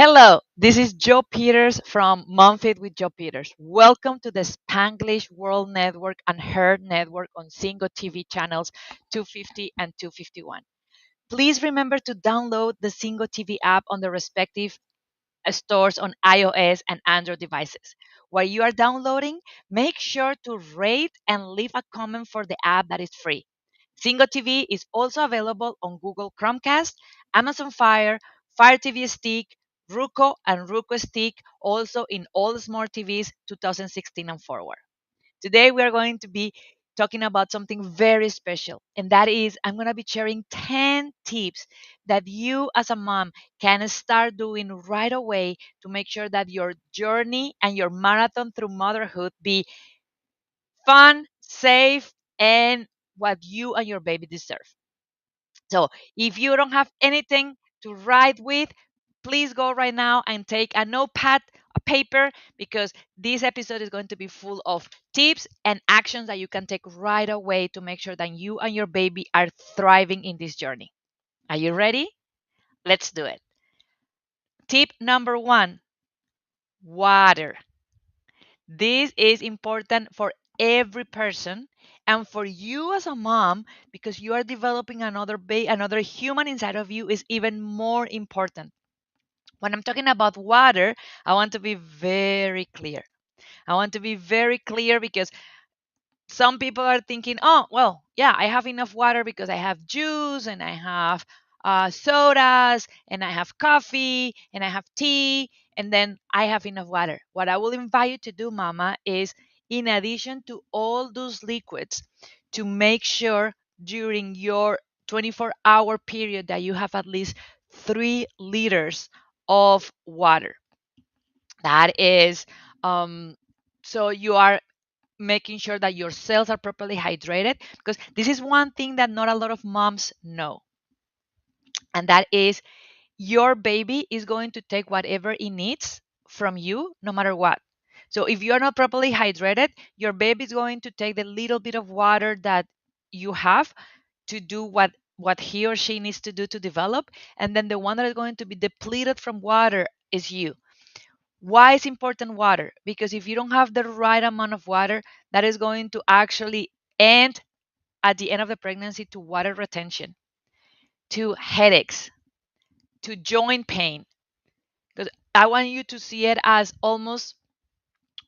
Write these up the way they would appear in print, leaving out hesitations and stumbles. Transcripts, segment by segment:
Hello, this is Joe Peters from MomFit with Joe Peters. Welcome to the Spanglish World Network and Her Network on Single TV channels 250 and 251. Please remember to download the Single TV app on the respective stores on iOS and Android devices. While you are downloading, make sure to rate and leave a comment for the app that is free. Singo TV is also available on Google Chromecast, Amazon Fire, Fire TV Stick, Roku, and Roku Stick, also in all smart TVs 2016 and forward. Today, we are going to be talking about something very special, and that is I'm going to be sharing 10 tips that you as a mom can start doing right away to make sure that your journey and your marathon through motherhood be fun, safe, and what you and your baby deserve. So if you don't have anything to write with, please go right now and take a notepad, a paper, because this episode is going to be full of tips and actions that you can take right away to make sure that you and your baby are thriving in this journey. Are you ready? Let's do it. Tip number one, water. This is important for every person and for you as a mom because you are developing another human inside of you is even more important. When I'm talking about water, I want to be very clear. I want to be very clear because some people are thinking, oh, well, yeah, I have enough water because I have juice and I have sodas and I have coffee and I have tea and then I have enough water. What I will invite you to do, Mama, is in addition to all those liquids, to make sure during your 24-hour period that you have at least 3 liters of water. That is, um, so you are making sure that your cells are properly hydrated because this is one thing that not a lot of moms know, and that is your baby is going to take whatever it needs from you no matter what. So if you are not properly hydrated, your baby is going to take the little bit of water that you have to do what he or she needs to do to develop, and then the one that is going to be depleted from water is you. Why is important water? Because if you don't have the right amount of water, that is going to actually end at the end of the pregnancy to water retention, to headaches, to joint pain. Because I want you to see it as almost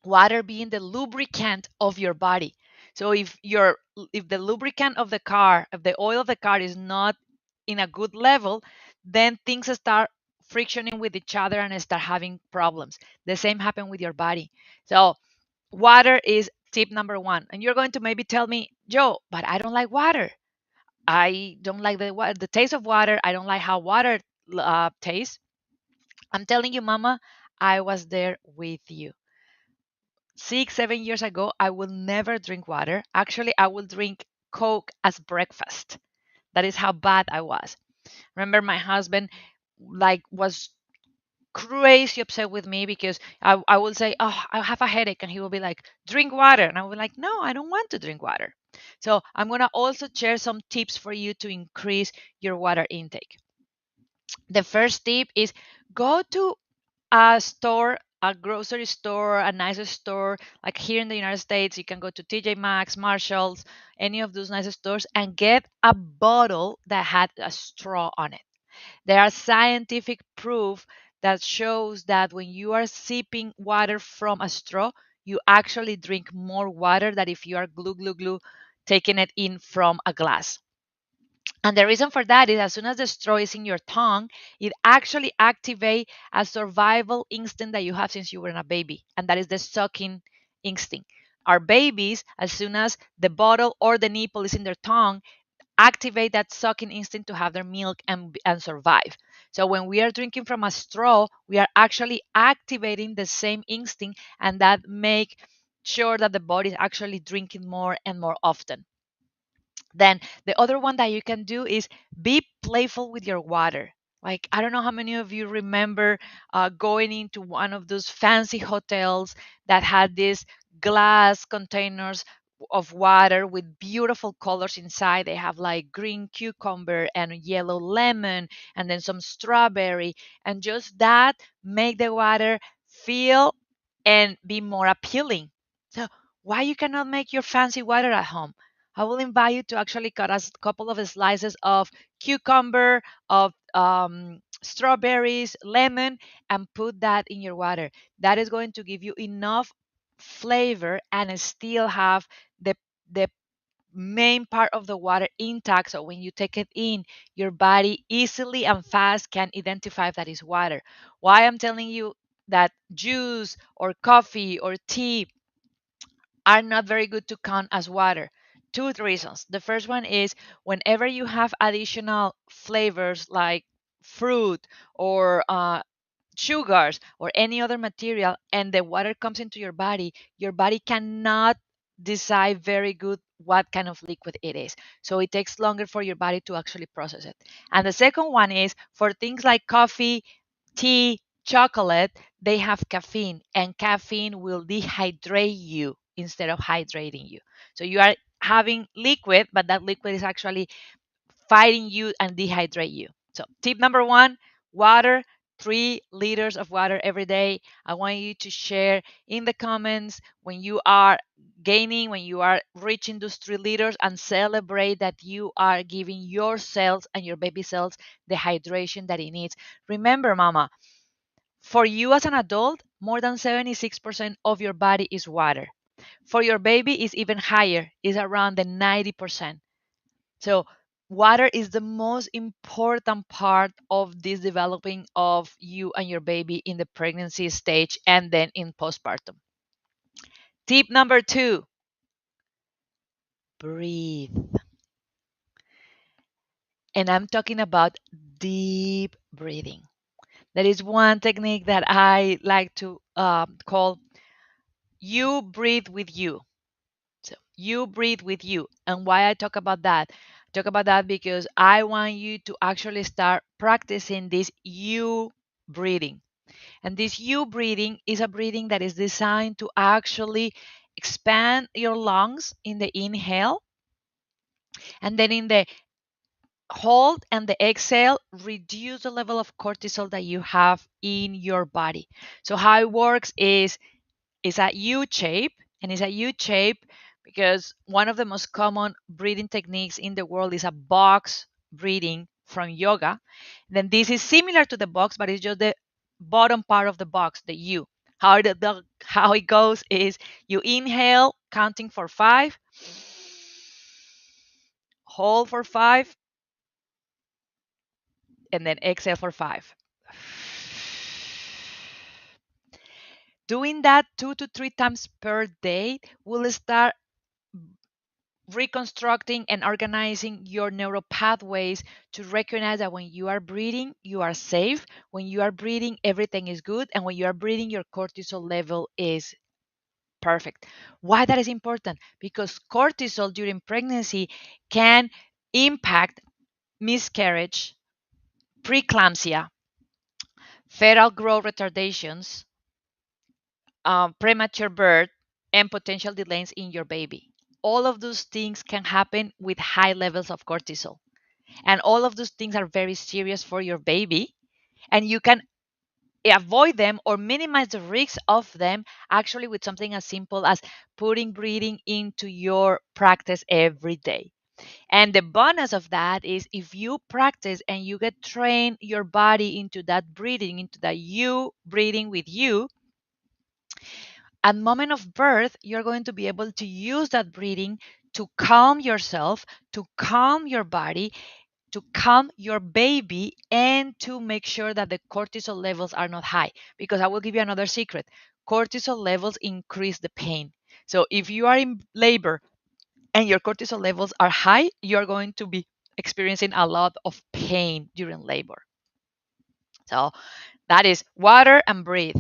water being the lubricant of your body. So if the lubricant of the car, if the oil of the car is not in a good level, then things start frictioning with each other and start having problems. The same happen with your body. So water is tip number one. And you're going to maybe tell me, Joe, but I don't like water. I don't like the taste of water. I don't like how water tastes. I'm telling you, Mama, I was there with you. 6, 7 years ago, I will never drink water. Actually, I will drink Coke as breakfast. That is how bad I was. Remember, my husband was crazy upset with me because I will say, oh, I have a headache. And he will be like, drink water. And I will be like, no, I don't want to drink water. So I'm going to also share some tips for you to increase your water intake. The first tip is go to a store, a grocery store, a nice store. Like here in the United States, you can go to TJ Maxx, Marshalls, any of those nice stores and get a bottle that had a straw on it. There are scientific proof that shows that when you are sipping water from a straw, you actually drink more water than if you are glue, glue, glue, taking it in from a glass. And the reason for that is as soon as the straw is in your tongue, it actually activates a survival instinct that you have since you were a baby, and that is the sucking instinct. Our babies, as soon as the bottle or the nipple is in their tongue, activate that sucking instinct to have their milk and survive. So when we are drinking from a straw, we are actually activating the same instinct, and that make sure that the body is actually drinking more and more often. Then the other one that you can do is be playful with your water. Like, I don't know how many of you remember going into one of those fancy hotels that had these glass containers of water with beautiful colors inside. They have like green cucumber and yellow lemon and then some strawberry, and just that make the water feel and be more appealing. So why you cannot make your fancy water at home? I will invite you to actually cut a couple of slices of cucumber, of strawberries, lemon, and put that in your water. That is going to give you enough flavor and still have the the main part of the water intact, so when you take it in, your body easily and fast can identify that is water. Why I'm telling you that juice or coffee or tea are not very good to count as water? Two reasons. The first one is whenever you have additional flavors like fruit or sugars or any other material and the water comes into your body cannot decide very good what kind of liquid it is. So it takes longer for your body to actually process it. And the second one is for things like coffee, tea, chocolate, they have caffeine, and caffeine will dehydrate you instead of hydrating you. So you are having liquid, but that liquid is actually fighting you and dehydrate you. So, tip number one, water, 3 liters of water every day. I want you to share in the comments when you are gaining, when you are reaching those 3 liters, and celebrate that you are giving your cells and your baby cells the hydration that it needs. Remember, mama, for you as an adult, more than 76% of your body is water. For your baby, is even higher, is around the 90%. So water is the most important part of this developing of you and your baby in the pregnancy stage and then in postpartum. Tip number two, breathe. And I'm talking about deep breathing. That is one technique that I like to call you breathe with you. So you breathe with you. And why I talk about that? Talk about that because I want you to actually start practicing this you breathing. And this you breathing is a breathing that is designed to actually expand your lungs in the inhale, and then in the hold and the exhale, reduce the level of cortisol that you have in your body. So how it works is a U shape, and it's a U shape because one of the most common breathing techniques in the world is a box breathing from yoga. Then this is similar to the box, but it's just the bottom part of the box, the U. How it goes is you inhale, counting for 5, hold for 5, and then exhale for 5. Doing that 2 to 3 times per day will start reconstructing and organizing your neural pathways to recognize that when you are breathing, you are safe. When you are breathing, everything is good. And when you are breathing, your cortisol level is perfect. Why that is important? Because cortisol during pregnancy can impact miscarriage, preeclampsia, fetal growth retardations, premature birth, and potential delays in your baby. All of those things can happen with high levels of cortisol. And all of those things are very serious for your baby. And you can avoid them or minimize the risks of them actually with something as simple as putting breathing into your practice every day. And the bonus of that is if you practice and you get trained your body into that breathing, into that you breathing with you, at moment of birth, you're going to be able to use that breathing to calm yourself, to calm your body, to calm your baby, and to make sure that the cortisol levels are not high. Because I will give you another secret: cortisol levels increase the pain. So if you are in labor and your cortisol levels are high, you're going to be experiencing a lot of pain during labor. So that is water and breathe.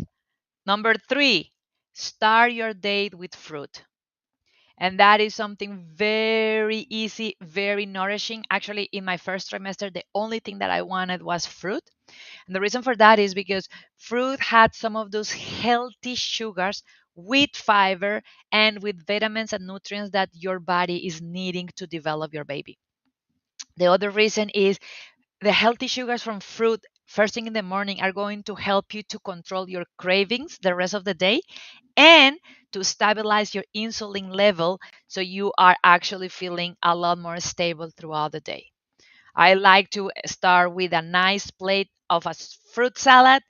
Number three, start your day with fruit. And that is something very easy, very nourishing. Actually, in my first trimester, the only thing that I wanted was fruit. And the reason for that is because fruit had some of those healthy sugars with fiber, and with vitamins and nutrients that your body is needing to develop your baby. The other reason is the healthy sugars from fruit first thing in the morning are going to help you to control your cravings the rest of the day and to stabilize your insulin level so you are actually feeling a lot more stable throughout the day. I like to start with a nice plate of a fruit salad,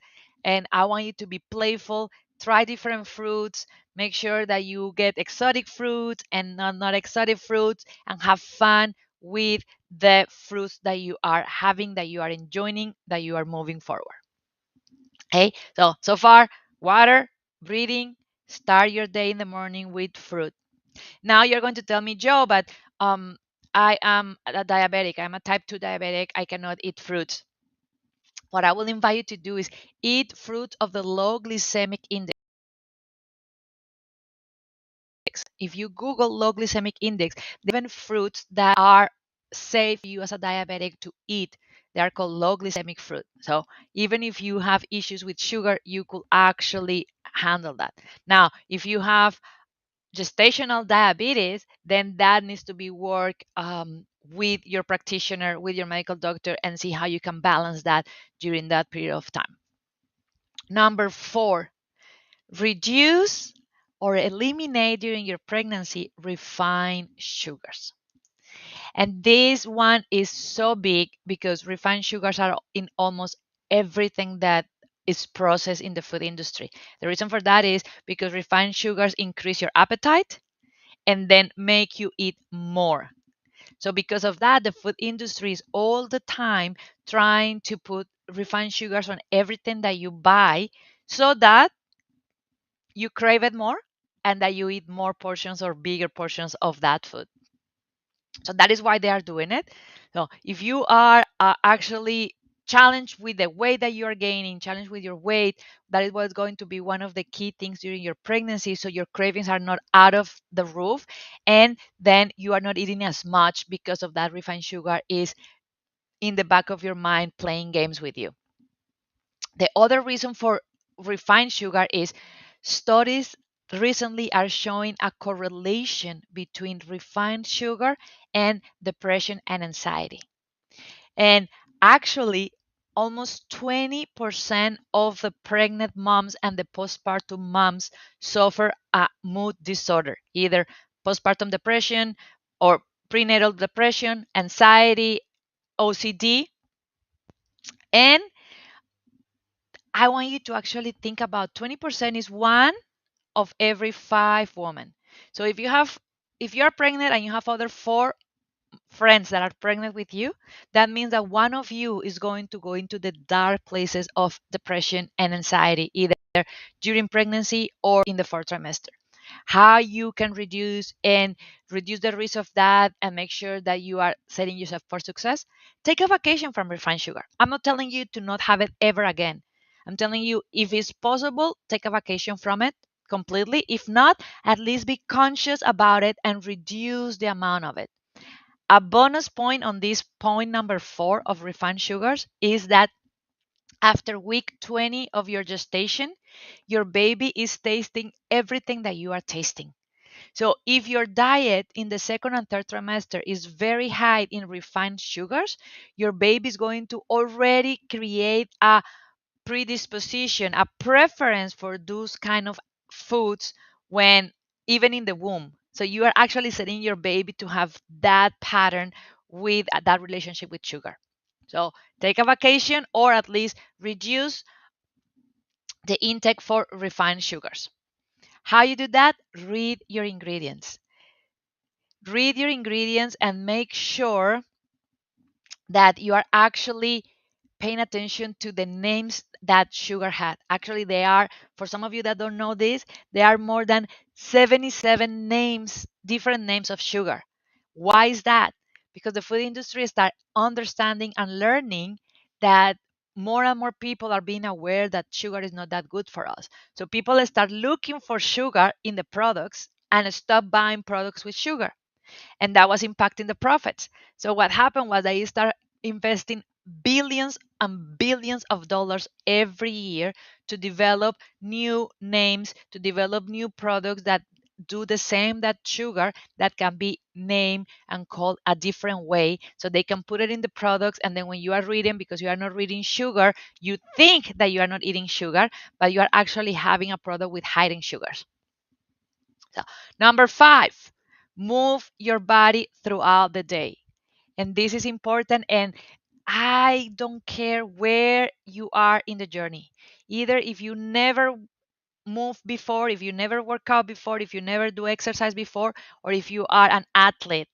and I want you to be playful. Try different fruits. Make sure that you get exotic fruits and not exotic fruits, and have fun with the fruits that you are having, that you are enjoying, that you are moving forward. Okay, so far, water, breathing, start your day in the morning with fruit. Now you're going to tell me, Joe, but um, I am a diabetic. I'm a type 2 diabetic. I cannot eat fruits. What I will invite you to do is eat fruit of the low glycemic index. If you Google low glycemic index, there are even fruits that are safe for you as a diabetic to eat. They are called low glycemic fruit. So even if you have issues with sugar, you could actually handle that. Now, if you have gestational diabetes, then that needs to be worked with your practitioner, with your medical doctor, and see how you can balance that during that period of time. Number four, reduce or eliminate during your pregnancy refined sugars. And this one is so big because refined sugars are in almost everything that is processed in the food industry. The reason for that is because refined sugars increase your appetite and then make you eat more. So because of that, the food industry is all the time trying to put refined sugars on everything that you buy so that you crave it more and that you eat more portions or bigger portions of that food. So that is why they are doing it. So if you are actually challenged with the weight that you are gaining, challenged with your weight, that is what's going to be one of the key things during your pregnancy. So your cravings are not out of the roof, and then you are not eating as much because of that refined sugar is in the back of your mind playing games with you. The other reason for refined sugar is studies recently are showing a correlation between refined sugar and depression and anxiety. And actually, almost 20% of the pregnant moms and the postpartum moms suffer a mood disorder, either postpartum depression or prenatal depression, anxiety, OCD. And I want you to actually think about 20% is one of every five women. So if you're pregnant and you have other four friends that are pregnant with you, that means that one of you is going to go into the dark places of depression and anxiety, either during pregnancy or in the fourth trimester. How you can reduce the risk of that and make sure that you are setting yourself for success? Take a vacation from refined sugar. I'm not telling you to not have it ever again. I'm telling you, if it's possible, take a vacation from it completely. If not, at least be conscious about it and reduce the amount of it. A bonus point on this point number four of refined sugars is that after week 20 of your gestation, your baby is tasting everything that you are tasting. So if your diet in the second and third trimester is very high in refined sugars, your baby is going to already create a predisposition, a preference for those kind of foods when even in the womb. So you are actually setting your baby to have that pattern with that relationship with sugar. So take a vacation or at least reduce the intake for refined sugars. How you do that? Read your ingredients. Read your ingredients and make sure that you are actually paying attention to the names that sugar had. Actually, they are, for some of you that don't know this, there are more than 77 names, different names of sugar. Why is that? Because the food industry start understanding and learning that more and more people are being aware that sugar is not that good for us. So people start looking for sugar in the products and stop buying products with sugar, and that was impacting the profits. So what happened was they start investing billions and billions of dollars every year to develop new names, to develop new products that do the same that sugar, that can be named and called a different way, so they can put it in the products, and then when you are reading, because you are not reading sugar, you think that you are not eating sugar, but you are actually having a product with hidden sugars. So, number five, move your body throughout the day. And this is important. And I don't care where you are in the journey. Either if you never move before, if you never work out before, if you never do exercise before, or if you are an athlete.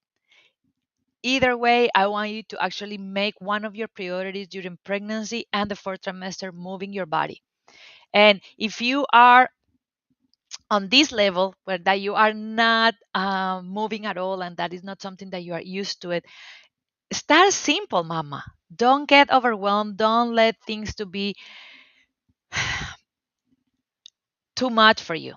Either way, I want you to actually make one of your priorities during pregnancy and the fourth trimester moving your body. And if you are on this level where that you are not moving at all and that is not something that you are used to it, start simple, mama. Don't get overwhelmed. Don't let things to be too much for you.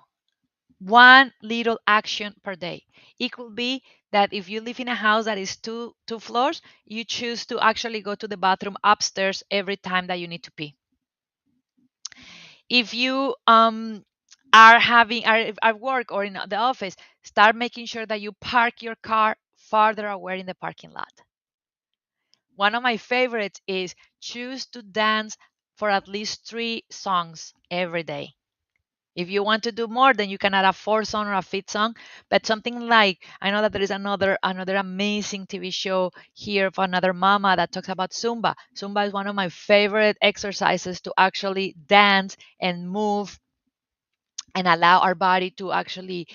One little action per day. It could be that if you live in a house that is two floors, you choose to actually go to the bathroom upstairs every time that you need to pee. If you are at work or in the office, start making sure that you park your car farther away in the parking lot. One of my favorites is choose to dance for at least 3 songs every day. If you want to do more, then you can add a fourth song or a fifth song. But something like, I know that there is another amazing TV show here for another mama that talks about Zumba. Zumba is one of my favorite exercises to actually dance and move and allow our body to actually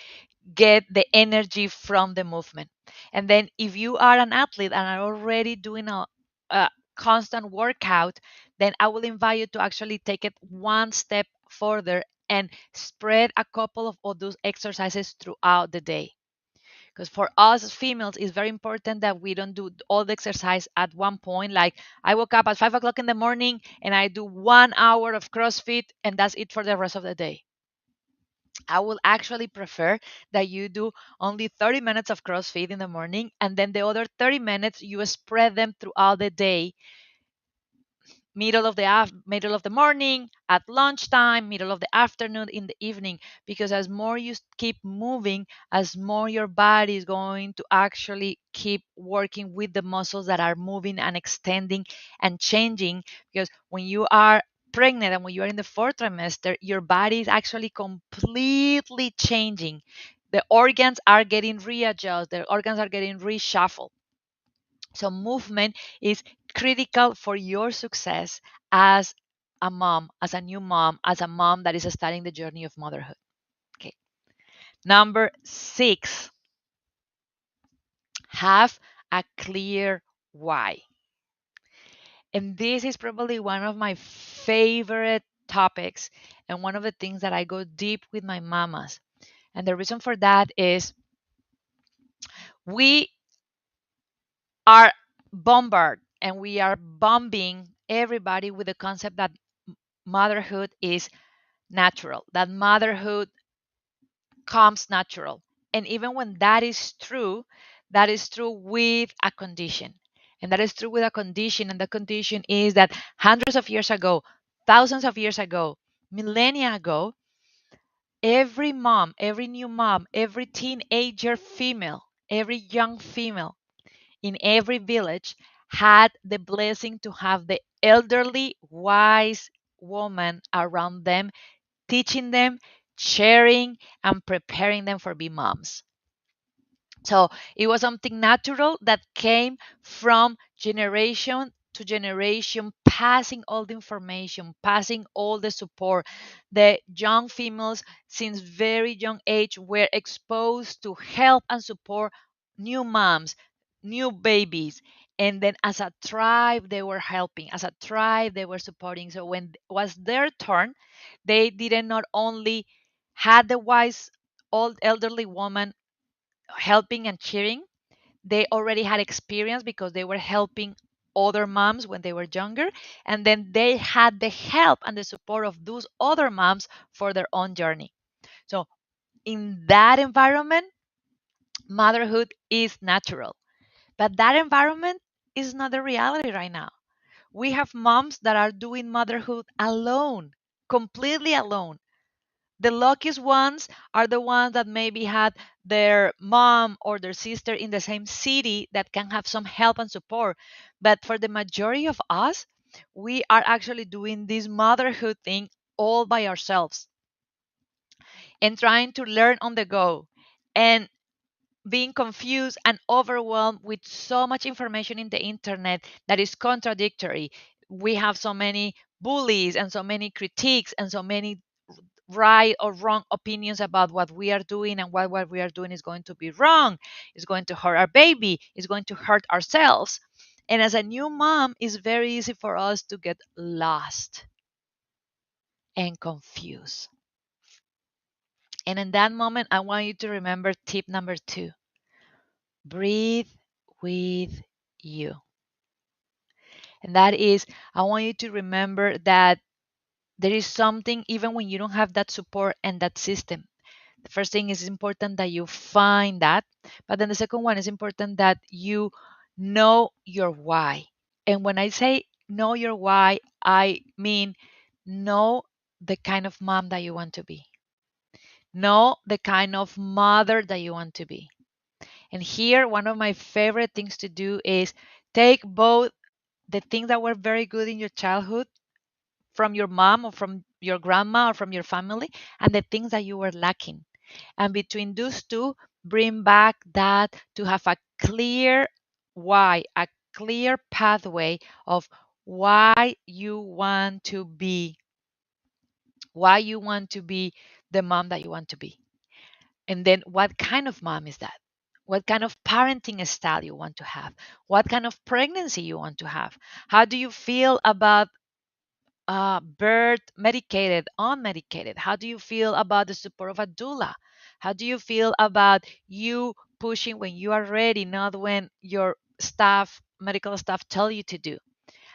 get the energy from the movement. And then if you are an athlete and are already doing a constant workout, then I will invite you to actually take it one step further and spread a couple of those exercises throughout the day. Because for us as females, it's very important that we don't do all the exercise at one point. Like I woke up at 5 o'clock in the morning and I do 1 hour of CrossFit and that's it for the rest of the day. I will actually prefer that you do only 30 minutes of CrossFit in the morning and then the other 30 minutes you spread them throughout the day, middle of the morning, at lunchtime, middle of the afternoon, in the evening, because as more you keep moving, as more your body is going to actually keep working with the muscles that are moving and extending and changing. Because when you are pregnant and when you are in the fourth trimester, your body is actually completely changing. The organs are getting readjusted, the organs are getting reshuffled. So, movement is critical for your success as a mom, as a new mom, as a mom that is starting the journey of motherhood. Okay. Number six, have a clear why. And this is probably one of my favorite topics and one of the things that I go deep with my mamas. And the reason for that is we are bombarded and we are bombing everybody with the concept that motherhood is natural, that motherhood comes natural. And even when that is true with a condition. And that is true with a condition. And the condition is that hundreds of years ago, thousands of years ago, millennia ago, every mom, every new mom, every teenager female, every young female in every village had the blessing to have the elderly, wise woman around them, teaching them, sharing, and preparing them for being moms. So it was something natural that came from generation to generation, passing all the information, passing all the support. The young females, since very young age, were exposed to help and support new moms, new babies. And then as a tribe, they were helping. As a tribe, they were supporting. So when it was their turn, they didn't not only had the wise old elderly woman helping and cheering. They already had experience because they were helping other moms when they were younger. And then they had the help and the support of those other moms for their own journey. So, in that environment, motherhood is natural. But that environment is not the reality right now. We have moms that are doing motherhood alone, completely alone. The luckiest ones are the ones that maybe had their mom or their sister in the same city that can have some help and support. But for the majority of us, we are actually doing this motherhood thing all by ourselves and trying to learn on the go and being confused and overwhelmed with so much information in the internet that is contradictory. We have so many bullies and so many critiques and so many right or wrong opinions about what we are doing, and what we are doing is going to be wrong, is going to hurt our baby, is going to hurt ourselves. And as a new mom, it's very easy for us to get lost and confused. And in that moment, I want you to remember tip number 2: breathe with you. And that is, I want you to remember that there is something, even when you don't have that support and that system. The first thing is important that you find that, but then the second one is important that you know your why. And when I say know your why, I mean know the kind of mom that you want to be, know the kind of mother that you want to be. And here, one of my favorite things to do is take both the things that were very good in your childhood from your mom or from your grandma or from your family, and the things that you were lacking. And between those two, bring back that to have a clear why, a clear pathway of why you want to be, why you want to be the mom that you want to be. And then what kind of mom is that? What kind of parenting style you want to have? What kind of pregnancy you want to have? How do you feel about birth, medicated, unmedicated? How do you feel about the support of a doula? How do you feel about you pushing when you are ready, not when your staff, medical staff, tell you to do?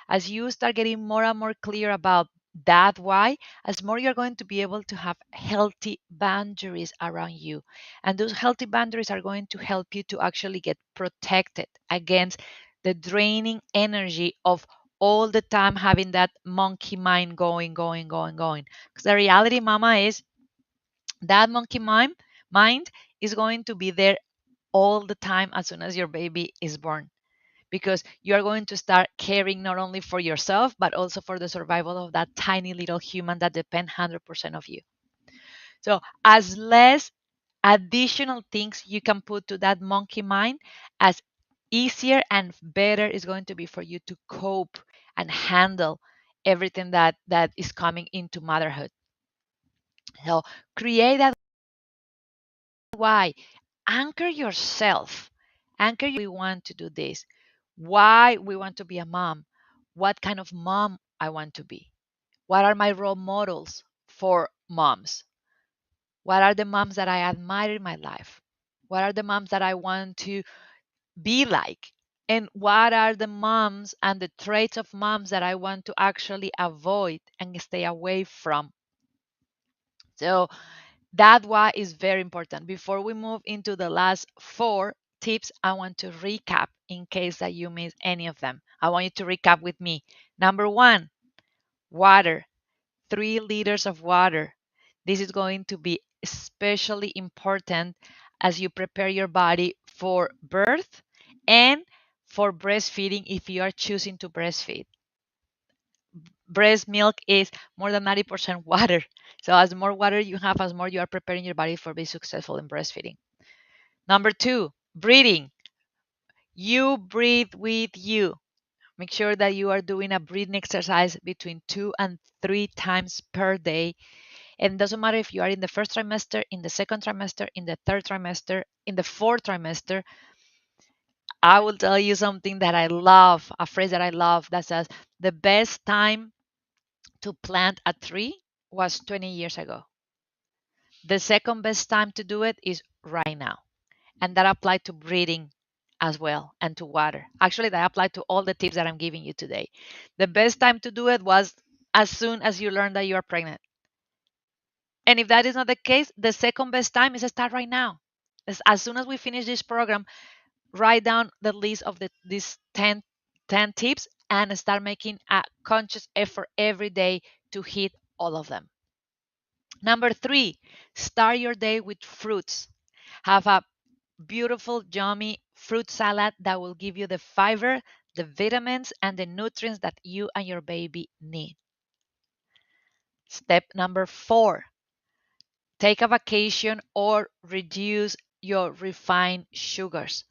As you start getting more and more clear about that why, as more you're going to be able to have healthy boundaries around you. And those healthy boundaries are going to help you to actually get protected against the draining energy of all the time having that monkey mind going, going, going, going. Because the reality, mama, is that mind is going to be there all the time as soon as your baby is born, because you are going to start caring not only for yourself but also for the survival of that tiny little human that depend 100% of you. So as less additional things you can put to that monkey mind, as easier and better is going to be for you to cope and handle everything that is coming into motherhood. So create that why, anchor yourself, anchor we want to do this, why we want to be a mom, what kind of mom I want to be, what are my role models for moms, what are the moms that I admire in my life, what are the moms that I want to be like, and what are the moms and the traits of moms that I want to actually avoid and stay away from. So that why is very important. Before we move into the last 4 tips, I want to recap in case that you miss any of them. I want you to recap with me. Number 1, water, 3 liters of water. This is going to be especially important as you prepare your body for birth and for breastfeeding if you are choosing to breastfeed. Breast milk is more than 90% water. So as more water you have, as more you are preparing your body for being successful in breastfeeding. Number 2, breathing. You breathe with you. Make sure that you are doing a breathing exercise between 2 and 3 times per day. And it doesn't matter if you are in the first trimester, in the second trimester, in the third trimester, in the fourth trimester. I will tell you something that I love, a phrase that I love that says, the best time to plant a tree was 20 years ago. The second best time to do it is right now. And that applies to breathing as well and to water. Actually, that applies to all the tips that I'm giving you today. The best time to do it was as soon as you learn that you are pregnant. And if that is not the case, the second best time is to start right now. As soon as we finish this program, write down the list of these 10 10 tips and start making a conscious effort every day to hit all of them. Number 3, start your day with fruits. Have a beautiful, yummy fruit salad that will give you the fiber, the vitamins, and the nutrients that you and your baby need. Step number 4, take a vacation or reduce your refined sugars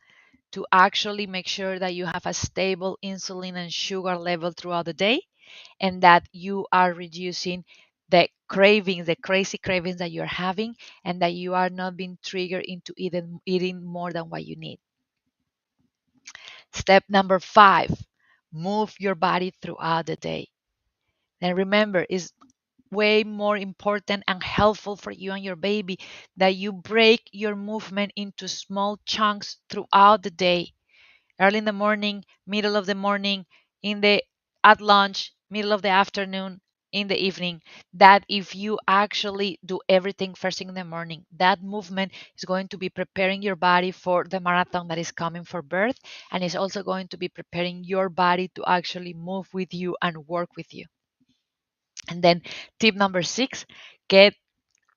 to actually make sure that you have a stable insulin and sugar level throughout the day and that you are reducing the cravings, the crazy cravings that you're having, and that you are not being triggered into eating more than what you need. Step number 5, move your body throughout the day. And remember, it's way more important and helpful for you and your baby that you break your movement into small chunks throughout the day. Early in the morning, middle of the morning, in the at lunch, middle of the afternoon, in the evening. That if you actually do everything first thing in the morning, that movement is going to be preparing your body for the marathon that is coming for birth, and is also going to be preparing your body to actually move with you and work with you. And then tip number 6, get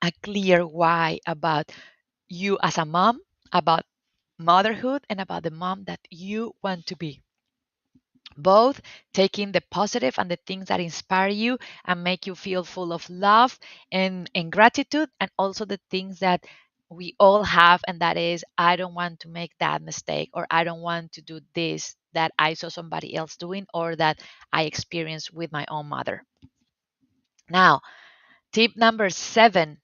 a clear why about you as a mom, about motherhood, and about the mom that you want to be. Both taking the positive and the things that inspire you and make you feel full of love and gratitude, and also the things that we all have, and that is, I don't want to make that mistake, or I don't want to do this that I saw somebody else doing or that I experienced with my own mother. Now, tip number 7,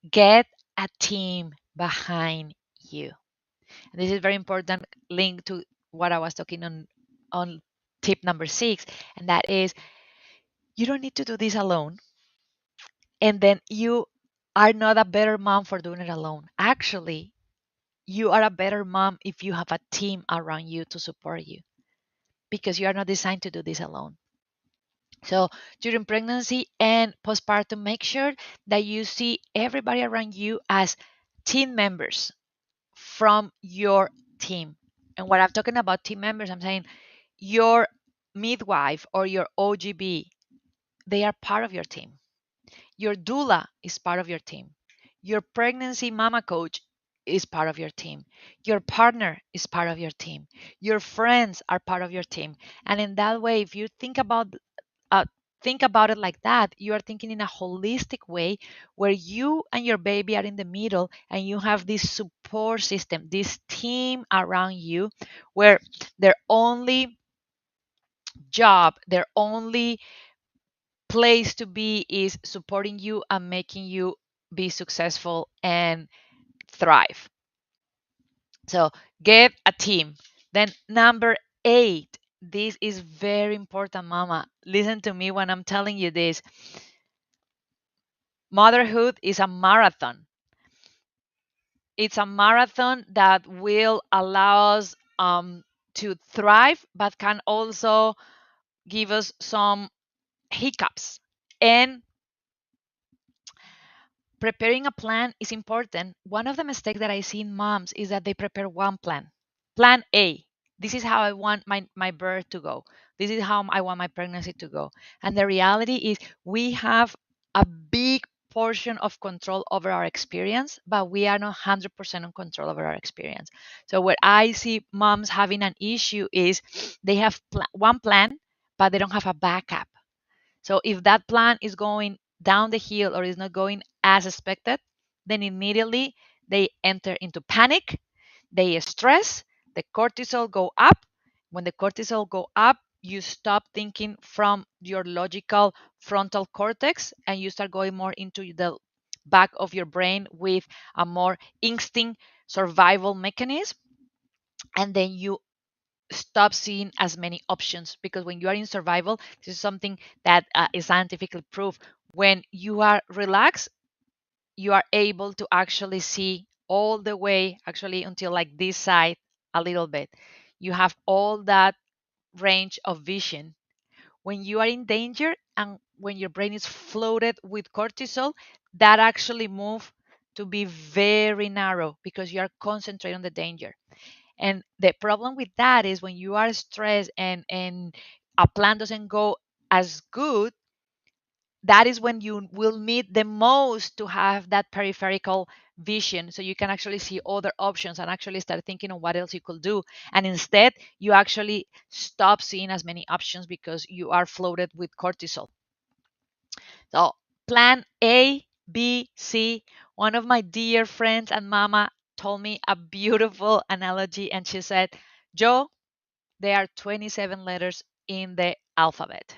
get a team behind you. And this is very important, link to what I was talking on tip number 6, and that is, you don't need to do this alone. And then you are not a better mom for doing it alone. Actually, you are a better mom if you have a team around you to support you, because you are not designed to do this alone. So during pregnancy and postpartum, make sure that you see everybody around you as team members from your team. And when I'm talking about team members, I'm saying your midwife or your OGB, they are part of your team. Your doula is part of your team. Your pregnancy mama coach is part of your team. Your partner is part of your team. Your friends are part of your team. And in that way, if you uh, think about it like that, you are thinking in a holistic way where you and your baby are in the middle and you have this support system, this team around you, where their only job, their only place to be is supporting you and making you be successful and thrive. So get a team. Then number 8, this is very important, mama. Listen to me when I'm telling you this. Motherhood is a marathon. It's a marathon that will allow us to thrive, but can also give us some hiccups. And preparing a plan is important. One of the mistakes that I see in moms is that they prepare one plan. Plan A. This is how I want my birth to go. This is how I want my pregnancy to go. And the reality is, we have a big portion of control over our experience, but we are not 100% in control over our experience. So, where I see moms having an issue is they have one plan, but they don't have a backup. So if that plan is going down the hill or is not going as expected, then immediately they enter into panic, they stress, the cortisol go up. When the cortisol go up, you stop thinking from your logical frontal cortex and you start going more into the back of your brain with a more instinct survival mechanism, and then you stop seeing as many options, because when you are in survival, this is something that is scientifically proved. When you are relaxed, you are able to actually see all the way, actually until like this side a little bit. You have all that range of vision. When you are in danger and when your brain is flooded with cortisol, that actually move to be very narrow because you are concentrating on the danger. And the problem with that is when you are stressed and a plan doesn't go as good, that is when you will need the most to have that peripheral vision, so you can actually see other options and actually start thinking of what else you could do. And instead you actually stop seeing as many options because you are floated with cortisol. So plan A, B, C. One of my dear friends and mama told me a beautiful analogy, and she said, Joe, there are 27 letters in the alphabet.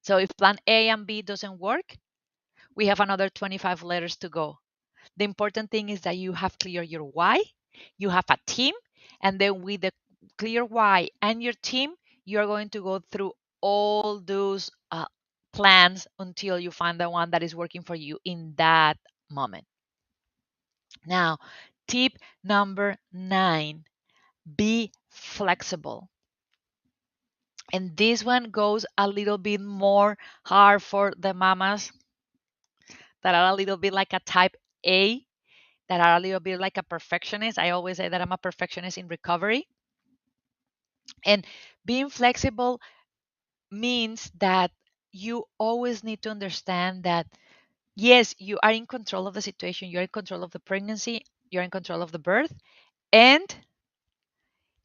So if plan A and B doesn't work, we have another 25 letters to go. The important thing is that you have clear your why, you have a team, and then with the clear why and your team, you're going to go through all those plans until you find the one that is working for you in that moment. Now, tip number 9, be flexible. And this one goes a little bit more hard for the mamas that are a little bit like a type A, that are a little bit like a perfectionist. I always say that I'm a perfectionist in recovery. And being flexible means that you always need to understand that, yes, you are in control of the situation, you're in control of the pregnancy, you're in control of the birth, and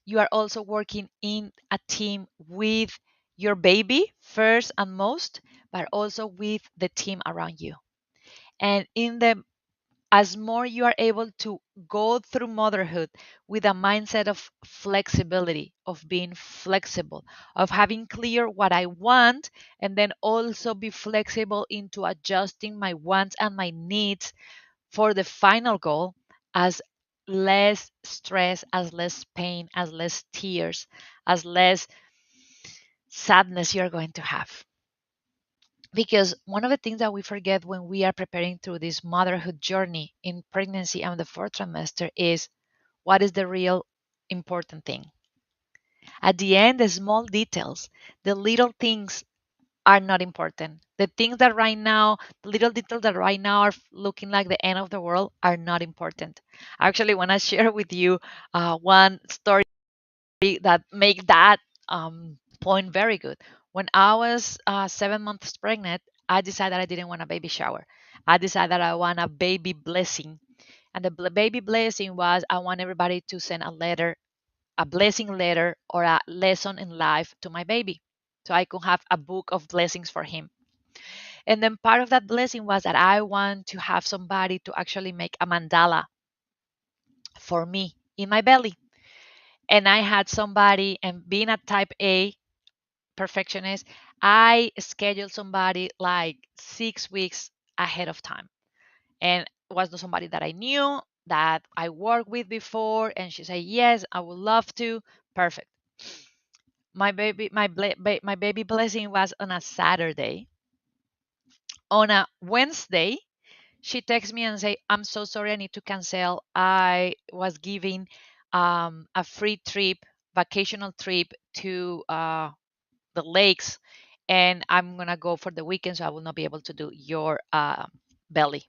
you are also working in a team with your baby first and most, but also with the team around you. And in the as more you are able to go through motherhood with a mindset of flexibility, of being flexible, of having clear what I want, and then also be flexible into adjusting my wants and my needs for the final goal, as less stress, as less pain, as less tears, as less sadness you're going to have. Because one of the things that we forget when we are preparing through this motherhood journey in pregnancy and the fourth trimester is, what is the real important thing? At the end, the small details, the little things are not important. The things that right now, the little details that right now are looking like the end of the world are not important. I actually want to share with you one story that make that point very good. When I was 7 months pregnant, I decided I didn't want a baby shower. I decided I want a baby blessing. And the baby blessing was, I want everybody to send a letter, a blessing letter or a lesson in life to my baby. So I could have a book of blessings for him. And then part of that blessing was that I want to have somebody to actually make a mandala for me in my belly. And I had somebody, and being a type A perfectionist, I scheduled somebody like 6 weeks ahead of time. And it was not somebody that I knew, that I worked with before. And she said, yes, I would love to. Perfect. My baby blessing was on a Saturday. On a Wednesday, she texts me and say, I'm so sorry, I need to cancel. I was giving a free trip, vacational trip to the lakes, and I'm gonna go for the weekend, so I will not be able to do your belly.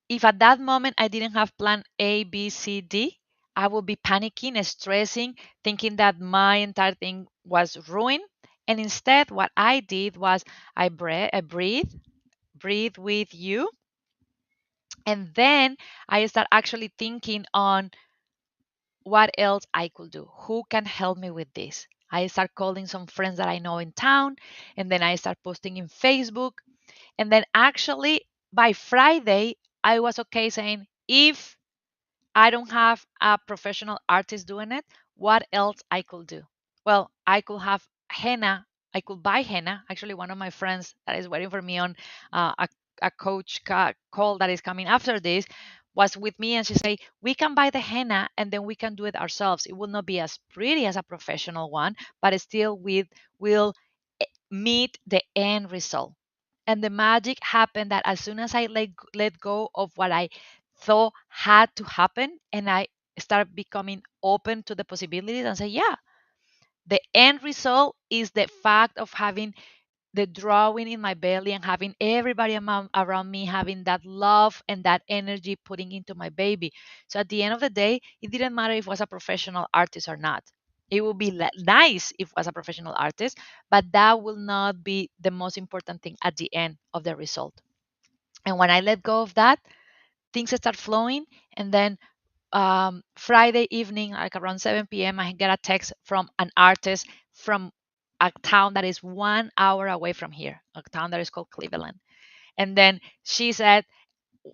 If at that moment I didn't have plan A, B, C, D, I would be panicking, stressing, thinking that my entire thing was ruined. And instead, what I did was I breathe with you, and then I start actually thinking on what else I could do. Who can help me with this? I start calling some friends that I know in town, and then I start posting in Facebook. And then actually by Friday, I was okay saying, if I don't have a professional artist doing it, what else I could do? Well, I could have henna. I could buy henna. Actually, one of my friends that is waiting for me on a coach call that is coming after this was with me, and she say, we can buy the henna and then we can do it ourselves. It will not be as pretty as a professional one, but it still will meet the end result. And the magic happened that as soon as I let go of what I thought had to happen, and I start becoming open to the possibilities and say, yeah, the end result is the fact of having the drawing in my belly and having everybody around me having that love and that energy putting into my baby. So at the end of the day, it didn't matter if I was a professional artist or not. It would be nice if I was a professional artist, but that will not be the most important thing at the end of the result. And when I let go of that, things start flowing. And then Friday evening, like around 7 p.m., I get a text from an artist from a town that is 1 hour away from here, a town that is called Cleveland. And then she said,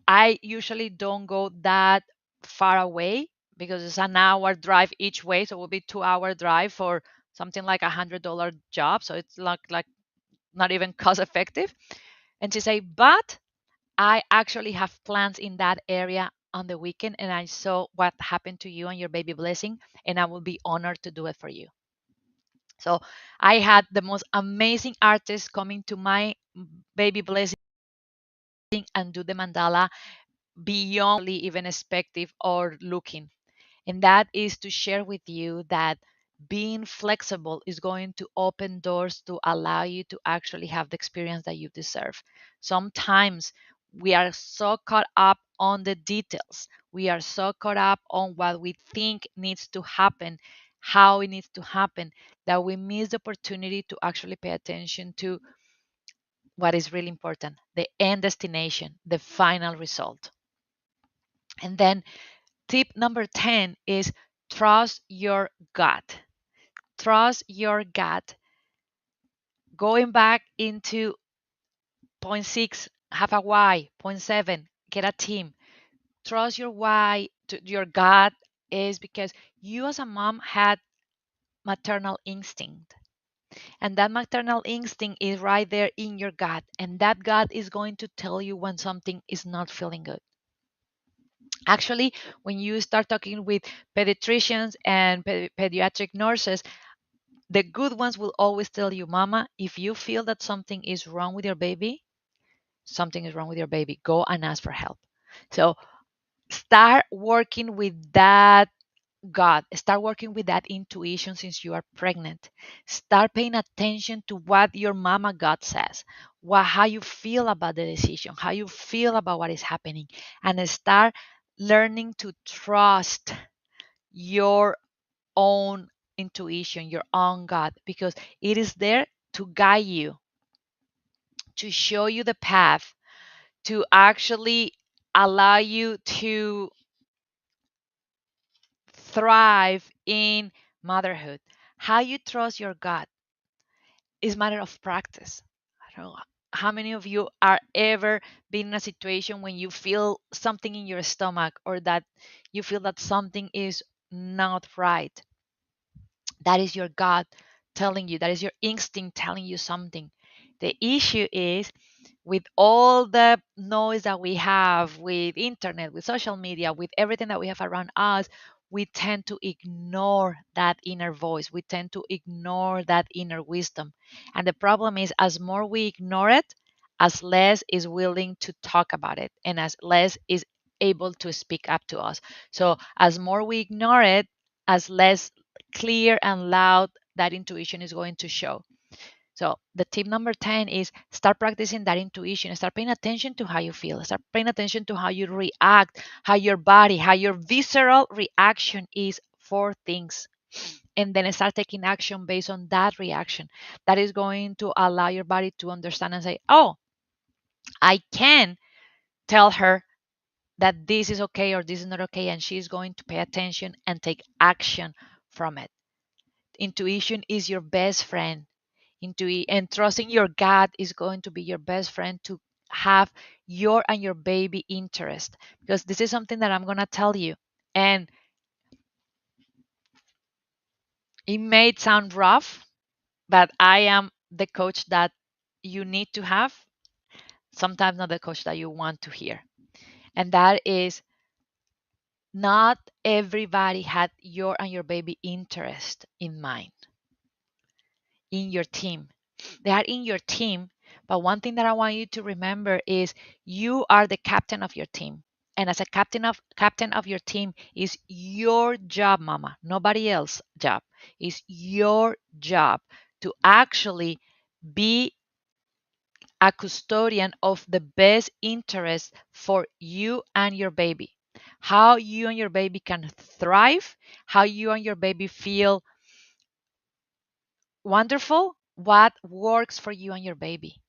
I usually don't go that far away because it's an hour drive each way. So it will be 2 hour drive for something like $100 job. So it's like not even cost effective. And she said, but I actually have plans in that area on the weekend, and I saw what happened to you and your baby blessing, and I will be honored to do it for you. So I had the most amazing artists coming to my baby blessing and do the mandala beyond even expected or looking. And that is to share with you that being flexible is going to open doors to allow you to actually have the experience that you deserve. Sometimes we are so caught up on the details, we are so caught up on what we think needs to happen, how it needs to happen, that we miss the opportunity to actually pay attention to what is really important, the end destination, the final result. And then tip number 10 is trust your gut. Trust your gut. Going back into point six, have a why. Point seven, get a team. Trust your why to your gut is because you as a mom had maternal instinct. And that maternal instinct is right there in your gut. And that gut is going to tell you when something is not feeling good. Actually, when you start talking with pediatricians and pediatric nurses, the good ones will always tell you, Mama, if you feel that something is wrong with your baby, something is wrong with your baby. Go and ask for help. So start working with that gut. Start working with that intuition since you are pregnant. Start paying attention to what your mama gut says, how you feel about the decision, how you feel about what is happening, and start learning to trust your own intuition, your own gut, because it is there to guide you, to show you the path, to actually allow you to thrive in motherhood. How you trust your gut is matter of practice. I don't know how many of you are ever been in a situation when you feel something in your stomach or that you feel that something is not right. That is your gut telling you, that is your instinct telling you something. The issue is with all the noise that we have with internet, with social media, with everything that we have around us, we tend to ignore that inner voice. We tend to ignore that inner wisdom. And the problem is, as more we ignore it, as less is willing to talk about it and as less is able to speak up to us. So as more we ignore it, as less clear and loud that intuition is going to show. So the tip number 10 is start practicing that intuition. Start paying attention to how you feel. Start paying attention to how you react, how your body, how your visceral reaction is for things. And then start taking action based on that reaction. That is going to allow your body to understand and say, oh, I can tell her that this is okay or this is not okay. And she's going to pay attention and take action from it. Intuition is your best friend. And trusting your gut is going to be your best friend to have your and your baby interest, because this is something that I'm going to tell you, and it may sound rough, but I am the coach that you need to have, sometimes not the coach that you want to hear. And that is, not everybody had your and your baby interest in mind in your team. They are in your team, but one thing that I want you to remember is you are the captain of your team. And as a captain of your team is your job, mama, nobody else's job. It's your job to actually be a custodian of the best interest for you and your baby. How you and your baby can thrive, how you and your baby feel wonderful, what works for you and your baby.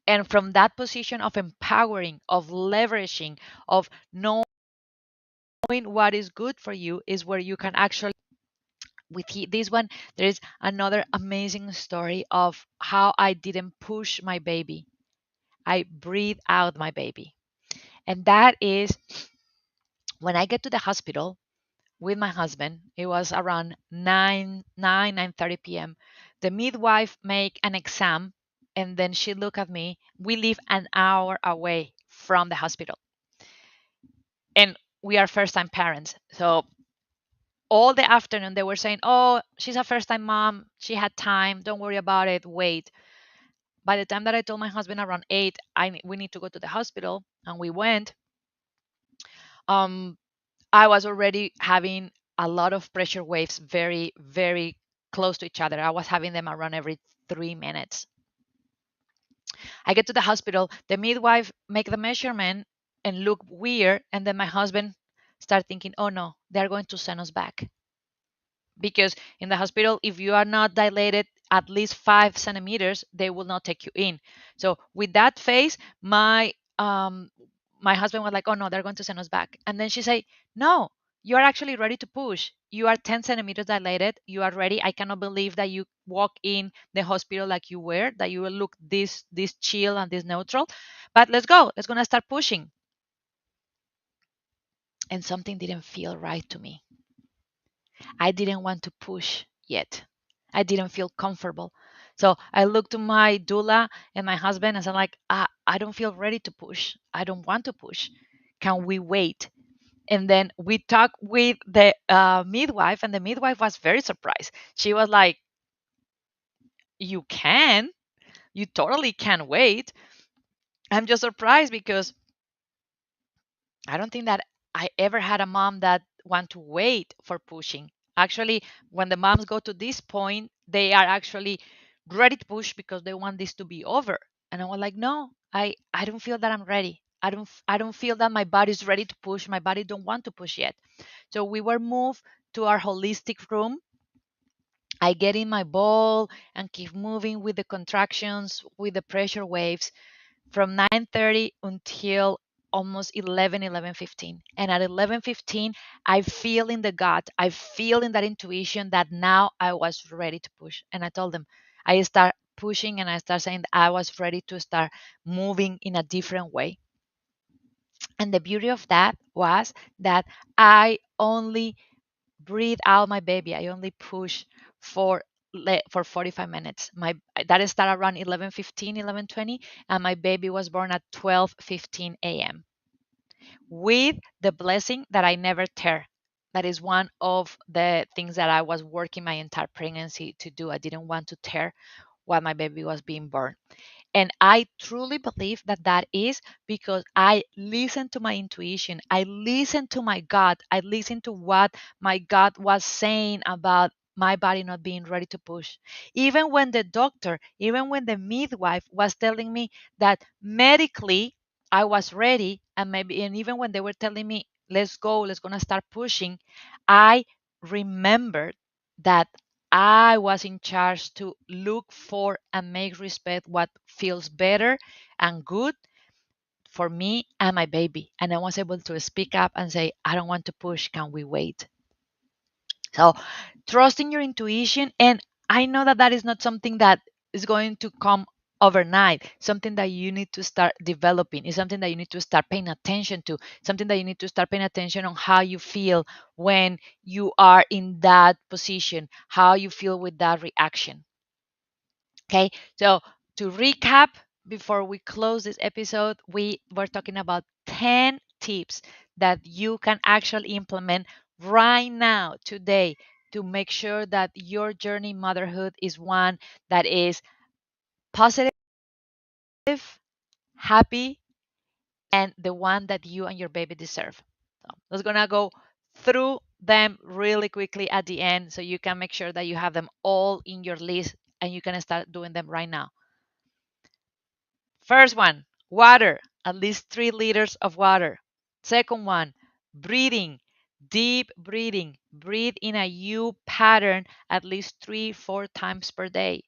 And from that position of empowering, of leveraging, of knowing what is good for you is where you can actually this one there is another amazing story of how I didn't push my baby. I breathe out my baby. And that is when I get to the hospital with my husband. It was around 9:30 p.m. The midwife make an exam, and then she look at me. We live an hour away from the hospital, and we are first time parents. So all the afternoon they were saying, "Oh, she's a first time mom. She had time. Don't worry about it. Wait." By the time that I told my husband around 8, we need to go to the hospital, and we went. Um, I was already having a lot of pressure waves, very, very close to each other. I was having them around every 3 minutes. I get to the hospital, the midwife make the measurement and look weird, and then my husband start thinking, "Oh no, they're going to send us back." Because in the hospital, if you are not dilated at least 5 centimeters, they will not take you in. So with that face, my husband was like, "Oh no, they're going to send us back." And then she said, "No, you are actually ready to push. You are 10 centimeters dilated. You are ready. I cannot believe that you walk in the hospital like you were, that you will look this chill and this neutral. But let's go. Let's gonna start pushing." And something didn't feel right to me. I didn't want to push yet. I didn't feel comfortable. So I looked to my doula and my husband and said, like, I don't feel ready to push. I don't want to push. Can we wait? And then we talked with the midwife, and the midwife was very surprised. She was like, "You can. You totally can wait." I'm just surprised because I don't think that I ever had a mom that want to wait for pushing. Actually, when the moms go to this point, they are actually ready to push because they want this to be over. And I was like, "No, I don't feel that I'm ready. I don't feel that my body's ready to push. My body don't want to push yet." So we were moved to our holistic room. I get in my ball and keep moving with the contractions, with the pressure waves from 9:30 until almost 11:15. And at 11:15, I feel in the gut, I feel in that intuition that now I was ready to push. And I told them, I start pushing and I start saying that I was ready to start moving in a different way. And the beauty of that was that I only breathe out my baby. I only push for for 45 minutes. My that started around 11:15, 11:20, and my baby was born at 12:15 a.m. with the blessing that I never tear. That is one of the things that I was working my entire pregnancy to do. I didn't want to tear while my baby was being born. And I truly believe that that is because I listen to my intuition. I listen to my gut. I listen to what my gut was saying about my body not being ready to push. Even when the doctor, even when the midwife was telling me that medically I was ready, and even when they were telling me, let's go, let's gonna start pushing, I remembered that I was in charge to look for and make respect what feels better and good for me and my baby. And I was able to speak up and say, I don't want to push. Can we wait? So, trusting your intuition. And I know that that is not something that is going to come overnight, something that you need to start developing. Is something that you need to start paying attention to, something that you need to start paying attention on how you feel when you are in that position, how you feel with that reaction. Okay, so to recap, before we close this episode, we were talking about 10 tips that you can actually implement right now, today, to make sure that your journey motherhood is one that is positive, happy, and the one that you and your baby deserve. So I was gonna go through them really quickly at the end so you can make sure that you have them all in your list and you can start doing them right now. First one, water, at least 3 liters of water. Second one, breathing, deep breathing. Breathe in a U pattern at least 3, 4 times per day.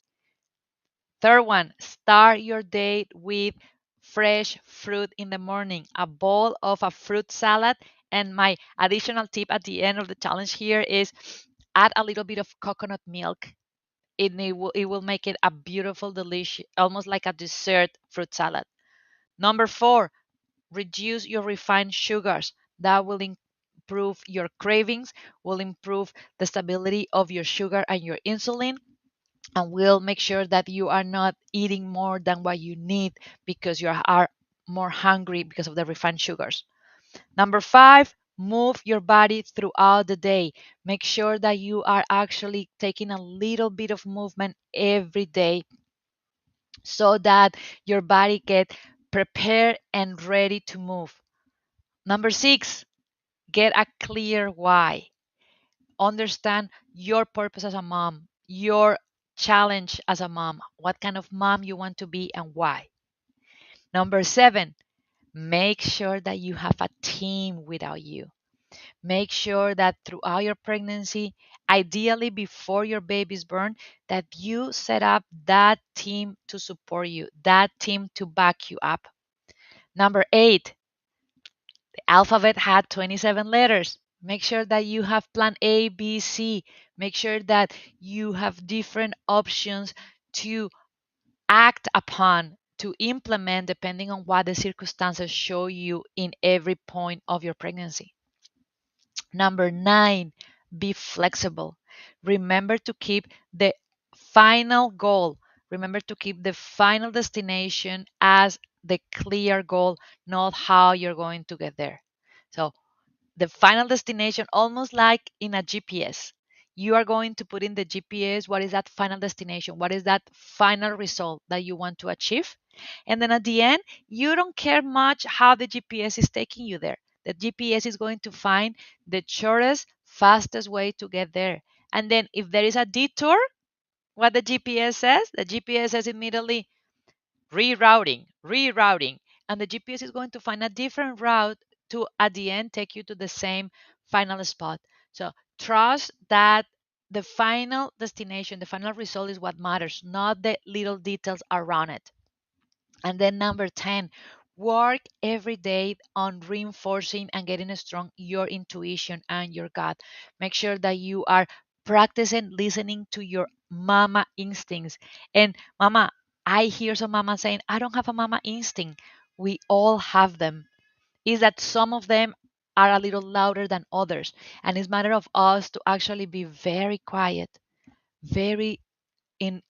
Third one, start your day with fresh fruit in the morning, a bowl of a fruit salad. And my additional tip at the end of the challenge here is add a little bit of coconut milk. It will make it a beautiful, delicious, almost like a dessert fruit salad. Number four, reduce your refined sugars. That will improve your cravings, will improve the stability of your sugar and your insulin, and will make sure that you are not eating more than what you need because you are more hungry because of the refined sugars. Number five, move your body throughout the day. Make sure that you are actually taking a little bit of movement every day so that your body get prepared and ready to move. Number six, get a clear why. Understand your purpose as a mom, your challenge as a mom, what kind of mom you want to be and why. Number seven, make sure that you have a team without you. Make sure that throughout your pregnancy, ideally before your baby's born, that you set up that team to support you, that team to back you up. Number eight, the alphabet had 27 letters. Make sure that you have plan A, B, C. Make sure that you have different options to act upon, to implement, depending on what the circumstances show you in every point of your pregnancy. Number nine, be flexible. Remember to keep the final goal. Remember to keep the final destination as the clear goal, not how you're going to get there. So the final destination, almost like in a GPS. You are going to put in the GPS what is that final destination, what is that final result that you want to achieve. And then at the end, you don't care much how the GPS is taking you there. The GPS is going to find the shortest, fastest way to get there. And then if there is a detour, what the GPS says? The GPS says immediately, rerouting, and the GPS is going to find a different route to at the end take you to the same final spot. So trust that the final destination, the final result is what matters, not the little details around it. And then number 10, work every day on reinforcing and getting strong your intuition and your gut. Make sure that you are practicing listening to your mama instincts. And mama, I hear some mama saying, I don't have a mama instinct. We all have them. Is that some of them are a little louder than others. And it's matter of us to actually be very quiet, very in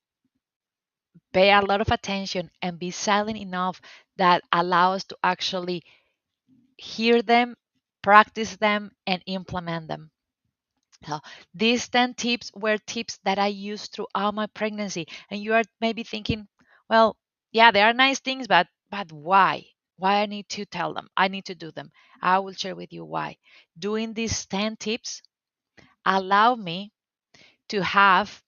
pay a lot of attention and be silent enough that allow us to actually hear them, practice them, and implement them. So these 10 tips were tips that I used throughout my pregnancy. And you are maybe thinking, well, yeah, they are nice things, but why? Why I need to tell them? I need to do them. I will share with you why. Doing these 10 tips allow me to have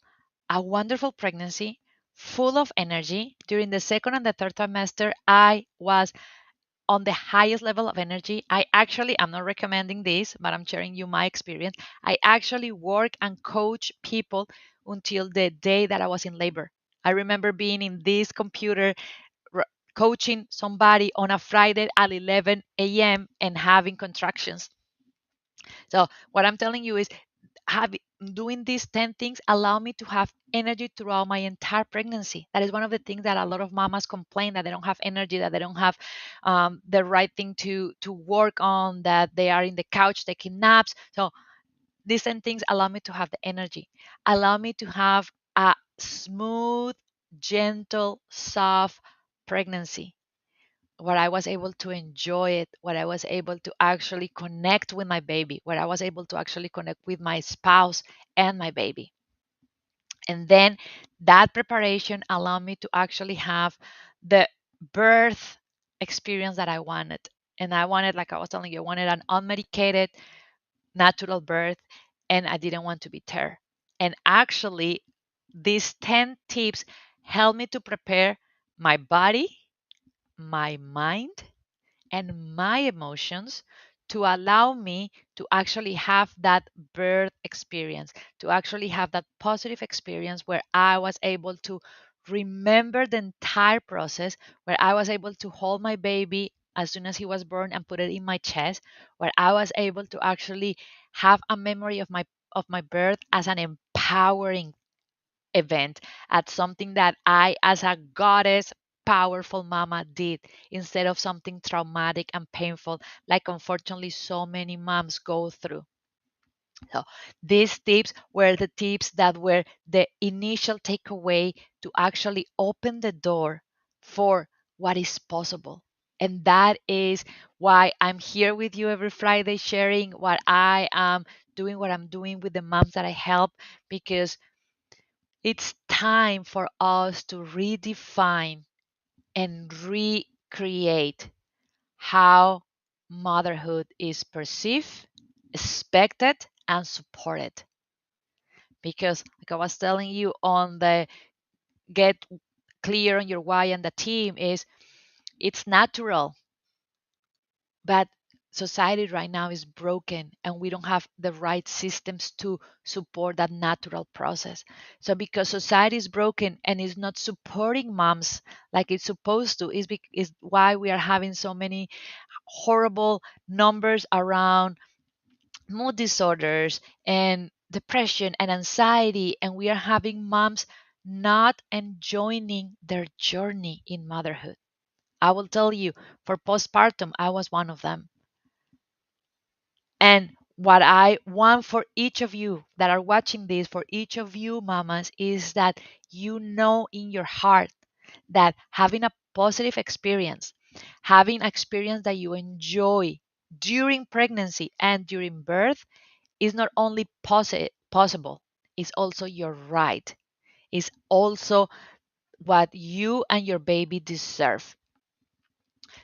a wonderful pregnancy full of energy. During the second and the third trimester, I was on the highest level of energy. I'm not recommending this, but I'm sharing you my experience. I actually work and coach people until the day that I was in labor. I remember being in this computer r- coaching somebody on a Friday at 11 a.m. and having contractions. So, what I'm telling you is have doing these 10 things allow me to have energy throughout my entire pregnancy. That is one of the things that a lot of mamas complain, that they don't have energy, that they don't have the right thing to work on, that they are in the couch taking naps. So these 10 things allow me to have the energy, allow me to have a smooth, gentle, soft pregnancy where I was able to enjoy it, where I was able to actually connect with my baby, where I was able to actually connect with my spouse and my baby. And then that preparation allowed me to actually have the birth experience that I wanted. And I wanted, like I was telling you, I wanted an unmedicated natural birth, and I didn't want to be tear. And actually, these 10 tips helped me to prepare my body, my mind and my emotions to allow me to actually have that birth experience, to actually have that positive experience where I was able to remember the entire process, where I was able to hold my baby as soon as he was born and put it in my chest, where I was able to actually have a memory of my birth as an empowering event, at something that I, as a goddess, powerful mama, did instead of something traumatic and painful, like unfortunately so many moms go through. So, these tips were the tips that were the initial takeaway to actually open the door for what is possible. And that is why I'm here with you every Friday sharing what I am doing, what I'm doing with the moms that I help, because it's time for us to redefine and recreate how motherhood is perceived, expected, and supported. Because, like I was telling you on the get clear on your why and the team, is it's natural, but society right now is broken and we don't have the right systems to support that natural process. So because society is broken and is not supporting moms like it's supposed to, is why we are having so many horrible numbers around mood disorders and depression and anxiety, and we are having moms not enjoying their journey in motherhood. I will tell you, for postpartum I was one of them. And what I want for each of you that are watching this, for each of you mamas, is that you know in your heart that having a positive experience, having an experience that you enjoy during pregnancy and during birth, is not only possible, it's also your right. It's also what you and your baby deserve.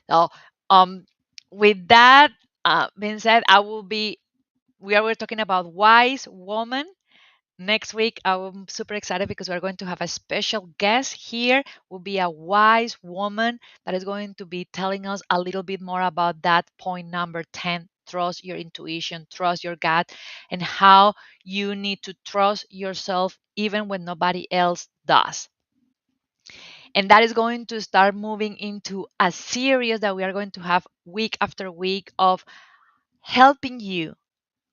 So, um, with that being said, we are talking about wise woman. Next week, I'm super excited because we're going to have a special guest here. Will be a wise woman that is going to be telling us a little bit more about that point number 10. Trust your intuition, trust your gut, and how you need to trust yourself even when nobody else does. And that is going to start moving into a series that we are going to have week after week of helping you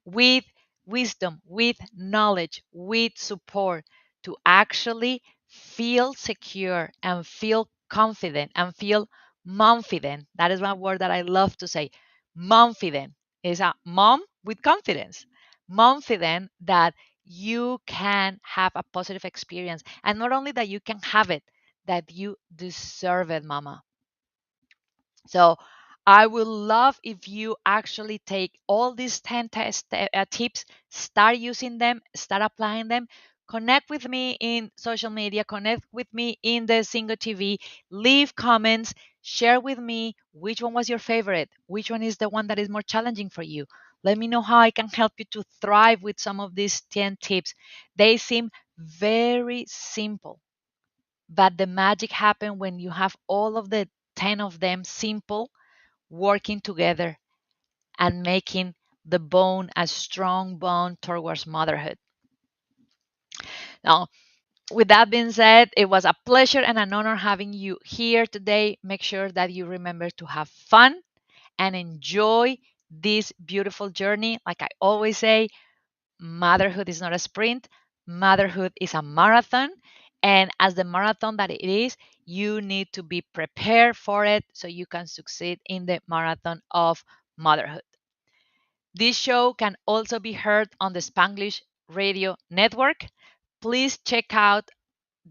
with wisdom, with knowledge, with support to actually feel secure and feel confident and feel momfident. That is one word that I love to say. Momfident is a mom with confidence. Momfident that you can have a positive experience. And not only that you can have it, that you deserve it, mama. So I would love if you actually take all these 10 tips, start using them, start applying them. Connect with me in social media, connect with me in the Single TV, leave comments, share with me which one was your favorite, which one is the one that is more challenging for you. Let me know how I can help you to thrive with some of these 10 tips. They seem very simple, but the magic happens when you have all of the 10 of them simple working together and making the bone a strong bond towards motherhood. Now, with that being said, it was a pleasure and an honor having you here today. Make sure that you remember to have fun and enjoy this beautiful journey. Like I always say, motherhood is not a sprint, motherhood is a marathon. And as the marathon that it is, you need to be prepared for it so you can succeed in the marathon of motherhood. This show can also be heard on the Spanglish Radio Network. Please check out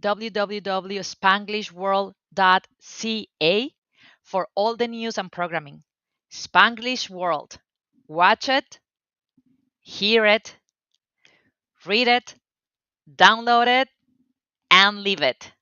www.spanglishworld.ca for all the news and programming. Spanglish World. Watch it, hear it, read it, download it, and live it.